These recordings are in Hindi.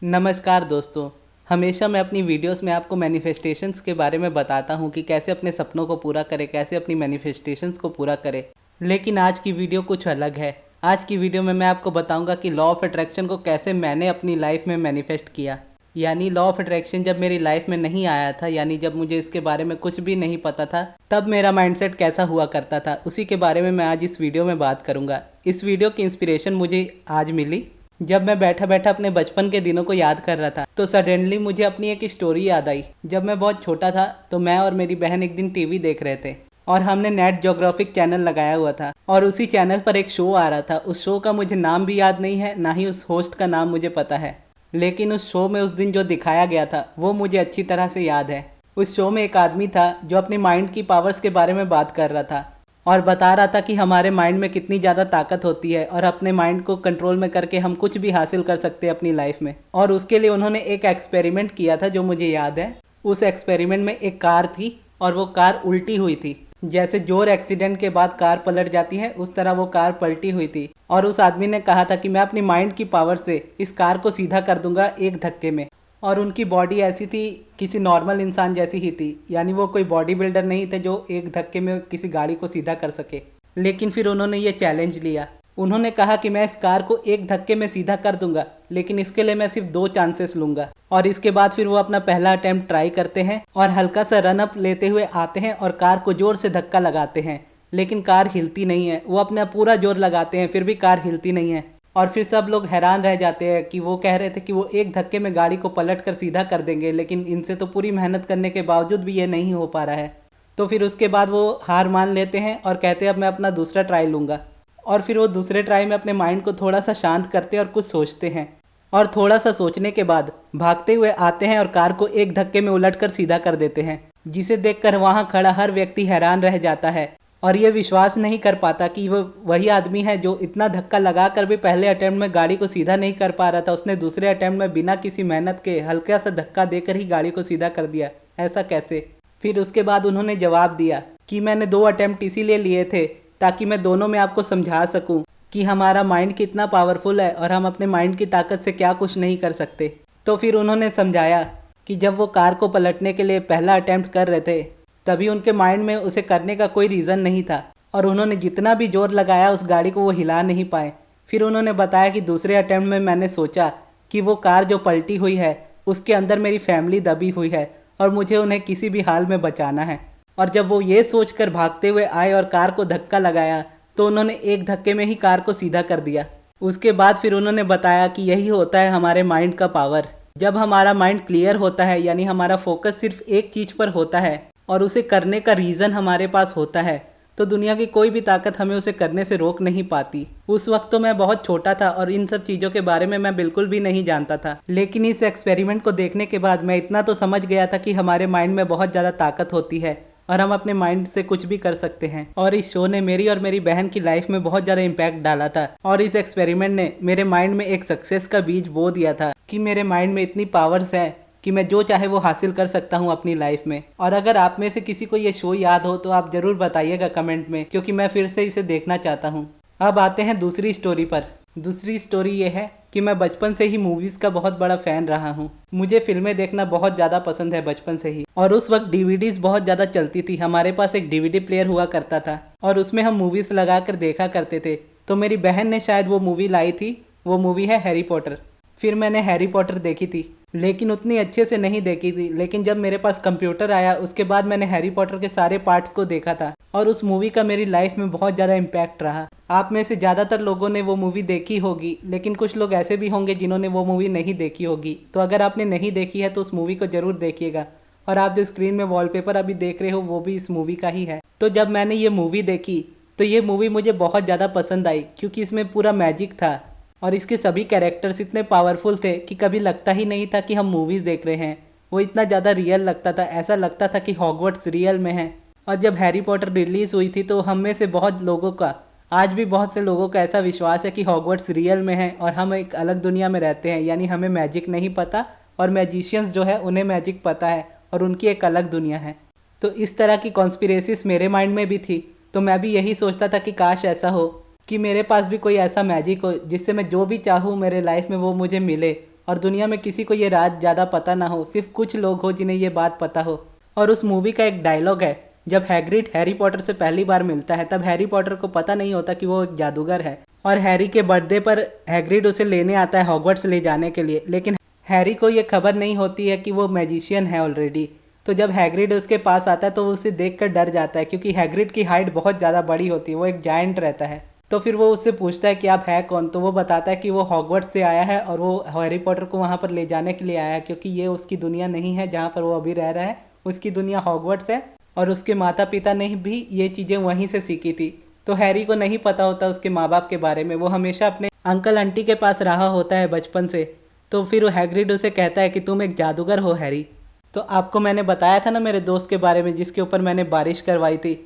नमस्कार दोस्तों। हमेशा मैं अपनी वीडियोस में आपको मैनिफेस्टेशंस के बारे में बताता हूँ कि कैसे अपने सपनों को पूरा करें, कैसे अपनी मैनिफेस्टेशंस को पूरा करें। लेकिन आज की वीडियो कुछ अलग है। आज की वीडियो में मैं आपको बताऊँगा कि लॉ ऑफ अट्रैक्शन को कैसे मैंने अपनी लाइफ में मैनिफेस्ट किया। यानी लॉ ऑफ अट्रैक्शन जब मेरी लाइफ में नहीं आया था, यानी जब मुझे इसके बारे में कुछ भी नहीं पता था, तब मेरा माइंडसेट कैसा हुआ करता था, उसी के बारे में मैं आज इस वीडियो में बात करूँगा। इस वीडियो की इंस्पिरेशन मुझे आज मिली जब मैं बैठा बैठा अपने बचपन के दिनों को याद कर रहा था, तो सडनली मुझे अपनी एक स्टोरी याद आई। जब मैं बहुत छोटा था तो मैं और मेरी बहन एक दिन टीवी देख रहे थे और हमने नेट ज्योग्राफिक चैनल लगाया हुआ था और उसी चैनल पर एक शो आ रहा था। उस शो का मुझे नाम भी याद नहीं है, ना ही उस होस्ट का नाम मुझे पता है, लेकिन उस शो में उस दिन जो दिखाया गया था वो मुझे अच्छी तरह से याद है। उस शो में एक आदमी था जो अपनी माइंड की पावर्स के बारे में बात कर रहा था और बता रहा था कि हमारे माइंड में कितनी ज़्यादा ताकत होती है और अपने माइंड को कंट्रोल में करके हम कुछ भी हासिल कर सकते हैं अपनी लाइफ में। और उसके लिए उन्होंने एक एक्सपेरिमेंट किया था जो मुझे याद है। उस एक्सपेरिमेंट में एक कार थी और वो कार उल्टी हुई थी। जैसे जोर एक्सीडेंट के बाद कार पलट जाती है, उस तरह वो कार पलटी हुई थी। और उस आदमी ने कहा था कि मैं अपनी माइंड की पावर से इस कार को सीधा कर दूंगा एक धक्के में। और उनकी बॉडी ऐसी थी, किसी नॉर्मल इंसान जैसी ही थी, यानी वो कोई बॉडी बिल्डर नहीं थे जो एक धक्के में किसी गाड़ी को सीधा कर सके। लेकिन फिर उन्होंने ये चैलेंज लिया। उन्होंने कहा कि मैं इस कार को एक धक्के में सीधा कर दूंगा, लेकिन इसके लिए मैं सिर्फ 2 चांसेस लूंगा। और इसके बाद फिर वो अपना पहला अटेम्प्ट ट्राई करते हैं और हल्का सा रन अप लेते हुए आते हैं और कार को जोर से धक्का लगाते हैं, लेकिन कार हिलती नहीं है। वो अपना पूरा जोर लगाते हैं, फिर भी कार हिलती नहीं है। और फिर सब लोग हैरान रह जाते हैं कि वो कह रहे थे कि वो एक धक्के में गाड़ी को पलट कर सीधा कर देंगे, लेकिन इनसे तो पूरी मेहनत करने के बावजूद भी ये नहीं हो पा रहा है। तो फिर उसके बाद वो हार मान लेते हैं और कहते हैं अब मैं अपना दूसरा ट्राई लूँगा। और फिर वो दूसरे ट्राई में अपने माइंड को थोड़ा सा शांत करते हैं और कुछ सोचते हैं। और थोड़ा सा सोचने के बाद भागते हुए आते हैं और कार को एक धक्के में उलट कर सीधा कर देते हैं, जिसे देखकर वहाँ खड़ा हर व्यक्ति हैरान रह जाता है और ये विश्वास नहीं कर पाता कि वो वही आदमी है जो इतना धक्का लगा कर भी पहले अटेम्प्ट में गाड़ी को सीधा नहीं कर पा रहा था, उसने दूसरे अटेम्प्ट में बिना किसी मेहनत के हल्का सा धक्का देकर ही गाड़ी को सीधा कर दिया। ऐसा कैसे? फिर उसके बाद उन्होंने जवाब दिया कि मैंने 2 अटेम्प्ट इसीलिए लिए थे ताकि मैं दोनों में आपको समझा सकूं कि हमारा माइंड कितना पावरफुल है और हम अपने माइंड की ताकत से क्या कुछ नहीं कर सकते। तो फिर उन्होंने समझाया कि जब वो कार को पलटने के लिए पहला अटेम्प्ट कर रहे थे, तभी उनके माइंड में उसे करने का कोई रीज़न नहीं था और उन्होंने जितना भी जोर लगाया उस गाड़ी को वो हिला नहीं पाए। फिर उन्होंने बताया कि दूसरे अटेम्प्ट में मैंने सोचा कि वो कार जो पलटी हुई है उसके अंदर मेरी फैमिली दबी हुई है और मुझे उन्हें किसी भी हाल में बचाना है। और जब वो ये सोचकर भागते हुए आए और कार को धक्का लगाया तो उन्होंने एक धक्के में ही कार को सीधा कर दिया। उसके बाद फिर उन्होंने बताया कि यही होता है हमारे माइंड का पावर। जब हमारा माइंड क्लियर होता है, यानी हमारा फोकस सिर्फ एक चीज़ पर होता है और उसे करने का रीज़न हमारे पास होता है, तो दुनिया की कोई भी ताकत हमें उसे करने से रोक नहीं पाती। उस वक्त तो मैं बहुत छोटा था और इन सब चीज़ों के बारे में मैं बिल्कुल भी नहीं जानता था, लेकिन इस एक्सपेरिमेंट को देखने के बाद मैं इतना तो समझ गया था कि हमारे माइंड में बहुत ज़्यादा ताकत होती है और हम अपने माइंड से कुछ भी कर सकते हैं। और इस शो ने मेरी और मेरी बहन की लाइफ में बहुत ज़्यादा इम्पैक्ट डाला था और इस एक्सपेरिमेंट ने मेरे माइंड में एक सक्सेस का बीज बो दिया था कि मेरे माइंड में इतनी पावर्स है कि मैं जो चाहे वो हासिल कर सकता हूँ अपनी लाइफ में। और अगर आप में से किसी को ये शो याद हो तो आप ज़रूर बताइएगा कमेंट में, क्योंकि मैं फिर से इसे देखना चाहता हूँ। अब आते हैं दूसरी स्टोरी पर। दूसरी स्टोरी ये है कि मैं बचपन से ही मूवीज़ का बहुत बड़ा फ़ैन रहा हूँ। मुझे फिल्में देखना बहुत ज़्यादा पसंद है बचपन से ही, और उस वक्त डीवीडीज़ बहुत ज़्यादा चलती थी। हमारे पास एक डीवीडी प्लेयर हुआ करता था और उसमें हम मूवीज़ लगा कर देखा करते थे। तो मेरी बहन ने शायद वो मूवी लाई थी, वो मूवी है हैरी पॉटर। फिर मैंने हैरी पॉटर देखी थी, लेकिन उतनी अच्छे से नहीं देखी थी। लेकिन जब मेरे पास कंप्यूटर आया उसके बाद मैंने हैरी पॉटर के सारे पार्ट्स को देखा था और उस मूवी का मेरी लाइफ में बहुत ज़्यादा इम्पैक्ट रहा। आप में से ज़्यादातर लोगों ने वो मूवी देखी होगी, लेकिन कुछ लोग ऐसे भी होंगे जिन्होंने वो मूवी नहीं देखी होगी। तो अगर आपने नहीं देखी है तो उस मूवी को ज़रूर देखिएगा। और आप जो स्क्रीन में वॉलपेपर अभी देख रहे हो वो भी इस मूवी का ही है। तो जब मैंने ये मूवी देखी तो ये मूवी मुझे बहुत ज़्यादा पसंद आई, क्योंकि इसमें पूरा मैजिक था और इसके सभी कैरेक्टर्स इतने पावरफुल थे कि कभी लगता ही नहीं था कि हम मूवीज़ देख रहे हैं। वो इतना ज़्यादा रियल लगता था, ऐसा लगता था कि हॉगवर्ट्स रियल में है। और जब हैरी पॉटर रिलीज़ हुई थी तो हम में से बहुत लोगों का, आज भी बहुत से लोगों का ऐसा विश्वास है कि हॉगवर्ट्स रियल में है और हम एक अलग दुनिया में रहते हैं, यानी हमें मैजिक नहीं पता और मैजिशियंस जो है उन्हें मैजिक पता है और उनकी एक अलग दुनिया है। तो इस तरह की कॉन्स्पिरेसीज मेरे माइंड में भी थी। तो मैं भी यही सोचता था कि काश ऐसा हो कि मेरे पास भी कोई ऐसा मैजिक हो जिससे मैं जो भी चाहूँ मेरे लाइफ में वो मुझे मिले और दुनिया में किसी को ये राज ज़्यादा पता ना हो, सिर्फ कुछ लोग हो जिन्हें ये बात पता हो। और उस मूवी का एक डायलॉग है, जब हैग्रिड हैरी पॉटर से पहली बार मिलता है तब हैरी पॉटर को पता नहीं होता कि वो एक जादूगर है, और हैरी के बर्थडे पर हैग्रिड उसे लेने आता है हॉगवर्ट्स ले जाने के लिए, लेकिन हैरी को ये खबर नहीं होती है कि वो मैजिशियन है ऑलरेडी। तो जब हैग्रिड उसके पास आता है तो वो उसे देखकर डर जाता है, क्योंकि हैग्रिड की हाइट बहुत ज़्यादा बड़ी होती है, वो एक जायंट रहता है। तो फिर वो उससे पूछता है कि आप है कौन, तो वो बताता है कि वो हॉगवर्ट्स से आया है और वो हैरी पॉटर को वहाँ पर ले जाने के लिए आया है, क्योंकि ये उसकी दुनिया नहीं है जहाँ पर वो अभी रह रहा है, उसकी दुनिया हॉगवर्ट्स है और उसके माता पिता ने भी ये चीज़ें वहीं से सीखी थी। तो हैरी को नहीं पता होता उसके माँ बाप के बारे में, वो हमेशा अपने अंकल आंटी के पास रहा होता है बचपन से। तो फिर हैग्रिड उसे कहता है कि तुम एक जादूगर हो हैरी। तो आपको मैंने बताया था ना मेरे दोस्त के बारे में जिसके ऊपर मैंने बारिश करवाई थी,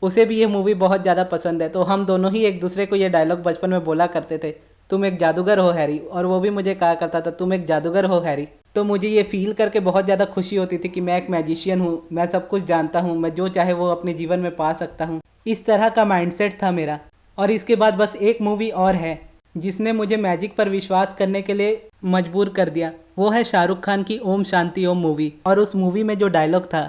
उसे भी ये मूवी बहुत ज़्यादा पसंद है। तो हम दोनों ही एक दूसरे को ये डायलॉग बचपन में बोला करते थे, तुम एक जादूगर हो हैरी, और वो भी मुझे कहा करता था तुम एक जादूगर हो हैरी। तो मुझे ये फील करके बहुत ज़्यादा खुशी होती थी कि मैं एक मैजिशियन हूँ, मैं सब कुछ जानता हूँ, मैं जो चाहे वो अपने जीवन में पा सकता हूँ। इस तरह का माइंडसेट था मेरा। और इसके बाद बस एक मूवी और है जिसने मुझे मैजिक पर विश्वास करने के लिए मजबूर कर दिया, वो है शाहरुख खान की ओम शांति ओम मूवी। और उस मूवी में जो डायलॉग था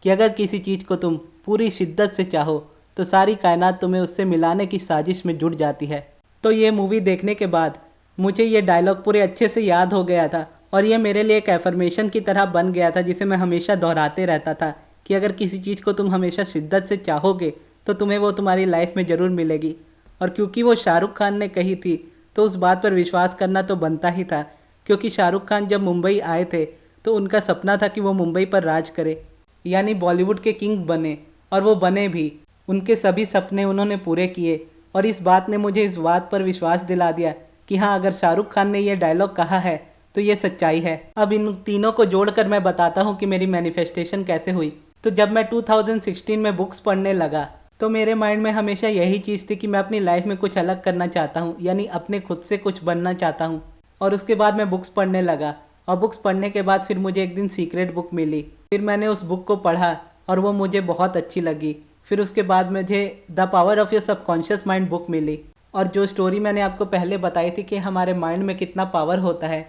कि अगर किसी चीज़ को तुम पूरी शिद्दत से चाहो तो सारी कायनात तुम्हें उससे मिलाने की साजिश में जुट जाती है। तो ये मूवी देखने के बाद मुझे ये डायलॉग पूरे अच्छे से याद हो गया था, और ये मेरे लिए एक एफर्मेशन की तरह बन गया था जिसे मैं हमेशा दोहराते रहता था कि अगर किसी चीज़ को तुम हमेशा शिद्दत से चाहोगे तो तुम्हें वो तुम्हारी लाइफ में ज़रूर मिलेगी। और क्योंकि वो शाहरुख खान ने कही थी तो उस बात पर विश्वास करना तो बनता ही था, क्योंकि शाहरुख खान जब मुंबई आए थे तो उनका सपना था कि वो मुंबई पर राज करे, यानी बॉलीवुड के किंग बने, और वो बने भी। उनके सभी सपने उन्होंने पूरे किए, और इस बात ने मुझे इस बात पर विश्वास दिला दिया कि हाँ, अगर शाहरुख खान ने ये डायलॉग कहा है तो ये सच्चाई है। अब इन तीनों को जोड़कर मैं बताता हूँ कि मेरी मैनिफेस्टेशन कैसे हुई। तो जब मैं 2016 में बुक्स पढ़ने लगा तो मेरे माइंड में हमेशा यही चीज़ थी कि मैं अपनी लाइफ में कुछ अलग करना चाहता हूँ, यानी अपने खुद से कुछ बनना चाहता हूँ। और उसके बाद मैं बुक्स पढ़ने लगा, और बुक्स पढ़ने के बाद फिर मुझे एक दिन सीक्रेट बुक मिली। फिर मैंने उस बुक को पढ़ा और वो मुझे बहुत अच्छी लगी। फिर उसके बाद मुझे the power of your subconscious mind book मिली, और जो स्टोरी मैंने आपको पहले बताई थी कि हमारे माइंड में कितना पावर होता है,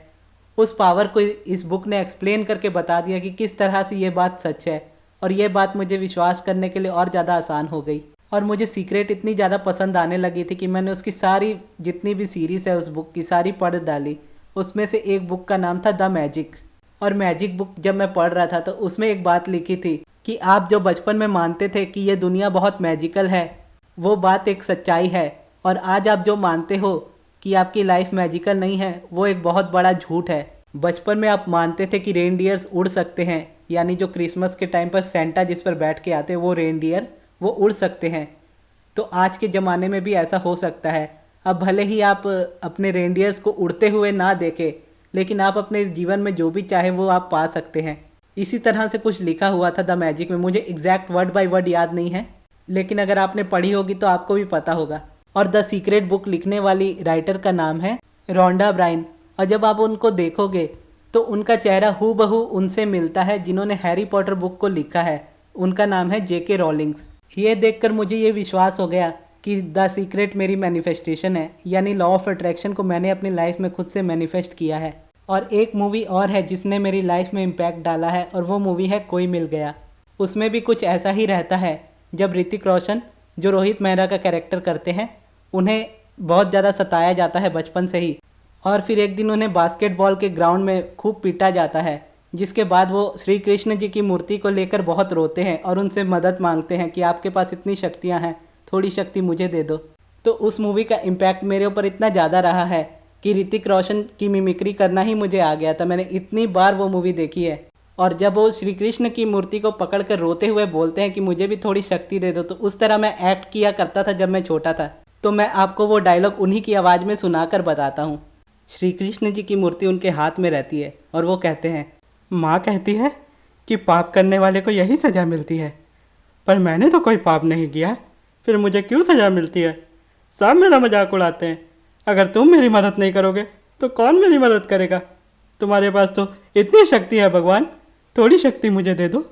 उस पावर को इस बुक ने एक्सप्लेन करके बता दिया कि किस तरह से ये बात सच है। और ये बात मुझे विश्वास करने के लिए और ज़्यादा आसान हो गई। और मुझे सीक्रेट इतनी ज़्यादा पसंद आने लगी थी कि मैंने उसकी सारी जितनी भी सीरीज़ है उस बुक की सारी पढ़ डाली। उसमें से एक बुक का नाम था द मैजिक। और मैजिक बुक जब मैं पढ़ रहा था तो उसमें एक बात लिखी थी कि आप जो बचपन में मानते थे कि ये दुनिया बहुत मैजिकल है, वो बात एक सच्चाई है। और आज आप जो मानते हो कि आपकी लाइफ मैजिकल नहीं है, वो एक बहुत बड़ा झूठ है। बचपन में आप मानते थे कि रेनडियर्स उड़ सकते हैं, यानी जो क्रिसमस के टाइम पर सेंटा जिस पर बैठ के आते हैं वो रेनडियर, वो उड़ सकते हैं। तो आज के ज़माने में भी ऐसा हो सकता है। अब भले ही आप अपने रेनडियर्स को उड़ते हुए ना देखें, लेकिन आप अपने जीवन में जो भी चाहे वो आप पा सकते हैं। इसी तरह से कुछ लिखा हुआ था द मैजिक में। मुझे एग्जैक्ट वर्ड बाय वर्ड याद नहीं है, लेकिन अगर आपने पढ़ी होगी तो आपको भी पता होगा। और द सीक्रेट बुक लिखने वाली राइटर का नाम है रोंडा ब्राइन। और जब आप उनको देखोगे तो उनका चेहरा हूबहू उनसे मिलता है जिन्होंने हैरी पॉटर बुक को लिखा है। उनका नाम है जेके रॉलिंग्स। ये देखकर मुझे ये विश्वास हो गया कि द सीक्रेट मेरी मैनिफेस्टेशन है, यानी लॉ ऑफ अट्रैक्शन को मैंने अपनी लाइफ में खुद से मैनिफेस्ट किया है। और एक मूवी और है जिसने मेरी लाइफ में इम्पैक्ट डाला है, और वो मूवी है कोई मिल गया। उसमें भी कुछ ऐसा ही रहता है जब ऋतिक रोशन, जो रोहित मेहरा का कैरेक्टर करते हैं, उन्हें बहुत ज़्यादा सताया जाता है बचपन से ही, और फिर एक दिन उन्हें बास्केटबॉल के ग्राउंड में खूब पीटा जाता है, जिसके बाद वो श्री कृष्ण जी की मूर्ति को लेकर बहुत रोते हैं और उनसे मदद मांगते हैं कि आपके पास इतनी शक्तियाँ हैं, थोड़ी शक्ति मुझे दे दो। तो उस मूवी का इम्पैक्ट मेरे ऊपर इतना ज़्यादा रहा है कि ऋतिक रोशन की मिमिक्री करना ही मुझे आ गया था। मैंने इतनी बार वो मूवी देखी है। और जब वो श्री कृष्ण की मूर्ति को पकड़ कर रोते हुए बोलते हैं कि मुझे भी थोड़ी शक्ति दे दो, तो उस तरह मैं एक्ट किया करता था जब मैं छोटा था। तो मैं आपको वो डायलॉग उन्हीं की आवाज़ में सुनाकर बताता हूँ। श्री कृष्ण जी की मूर्ति उनके हाथ में रहती है और वो कहते हैं, माँ कहती है कि पाप करने वाले को यही सज़ा मिलती है, पर मैंने तो कोई पाप नहीं किया, फिर मुझे क्यों सज़ा मिलती है? सब मेरा मजाक उड़ाते हैं। अगर तुम मेरी मदद नहीं करोगे तो कौन मेरी मदद करेगा? तुम्हारे पास तो इतनी शक्ति है भगवान, थोड़ी शक्ति मुझे दे दो,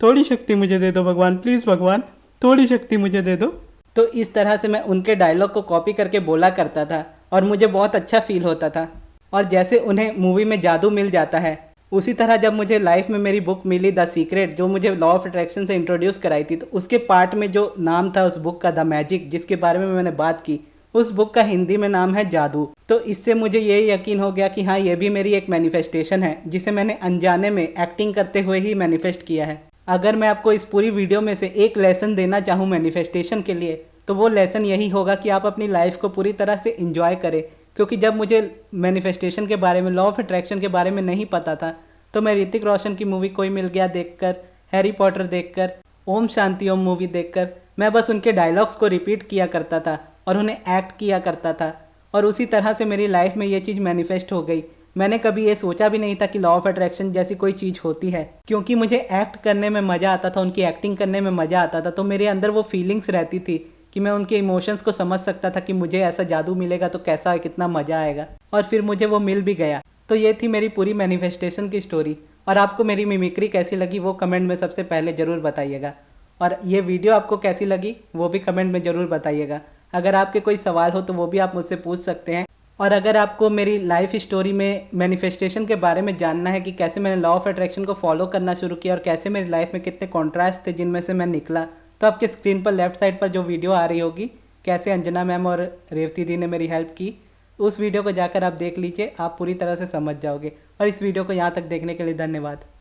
थोड़ी शक्ति मुझे दे दो भगवान, प्लीज़ भगवान, थोड़ी शक्ति मुझे दे दो। तो इस तरह से मैं उनके डायलॉग को कॉपी करके बोला करता था और मुझे बहुत अच्छा फील होता था। और जैसे उन्हें मूवी में जादू मिल जाता है, उसी तरह जब मुझे लाइफ में मेरी बुक मिली द सीक्रेट, जो मुझे लॉ ऑफ अट्रैक्शन से इंट्रोड्यूस कराई थी, तो उसके पार्ट में जो नाम था उस बुक का, द मैजिक, जिसके बारे में मैंने बात की, उस बुक का हिंदी में नाम है जादू। तो इससे मुझे ये यकीन हो गया कि हाँ, ये भी मेरी एक मैनिफेस्टेशन है, जिसे मैंने अनजाने में एक्टिंग करते हुए ही मैनिफेस्ट किया है। अगर मैं आपको इस पूरी वीडियो में से एक लेसन देना चाहूँ मैनिफेस्टेशन के लिए, तो वो लेसन यही होगा कि आप अपनी लाइफ को पूरी तरह से इंजॉय करें। क्योंकि जब मुझे मैनिफेस्टेशन के बारे में, लॉ ऑफ अट्रैक्शन के बारे में नहीं पता था, तो मैं ऋतिक रोशन की मूवी कोई मिल गया देखकर, हैरी पॉटर देखकर, ओम शांति ओम मूवी देखकर, मैं बस उनके डायलॉग्स को रिपीट किया करता था और उन्हें एक्ट किया करता था, और उसी तरह से मेरी लाइफ में ये चीज़ मैनिफेस्ट हो गई। मैंने कभी ये सोचा भी नहीं था कि लॉ ऑफ अट्रैक्शन जैसी कोई चीज़ होती है, क्योंकि मुझे एक्ट करने में मज़ा आता था, उनकी एक्टिंग करने में मज़ा आता था। तो मेरे अंदर वो फीलिंग्स रहती थी कि मैं उनके इमोशंस को समझ सकता था कि मुझे ऐसा जादू मिलेगा तो कैसा है, कितना मज़ा आएगा, और फिर मुझे वो मिल भी गया। तो ये थी मेरी पूरी मैनिफेस्टेशन की स्टोरी। और आपको मेरी मिमिक्री कैसी लगी वो कमेंट में सबसे पहले ज़रूर बताइएगा, और ये वीडियो आपको कैसी लगी वो भी कमेंट में ज़रूर बताइएगा। अगर आपके कोई सवाल हो तो वो भी आप मुझसे पूछ सकते हैं। और अगर आपको मेरी लाइफ स्टोरी में मैनिफेस्टेशन के बारे में जानना है कि कैसे मैंने लॉ ऑफ अट्रैक्शन को फॉलो करना शुरू किया और कैसे मेरी लाइफ में कितने कॉन्ट्रास्ट थे जिनमें से मैं निकला, तो आपके स्क्रीन पर लेफ्ट साइड पर जो वीडियो आ रही होगी, कैसे अंजना मैम और रेवती दी ने मेरी हेल्प की, उस वीडियो को जाकर आप देख लीजिए, आप पूरी तरह से समझ जाओगे। और इस वीडियो को यहाँ तक देखने के लिए धन्यवाद।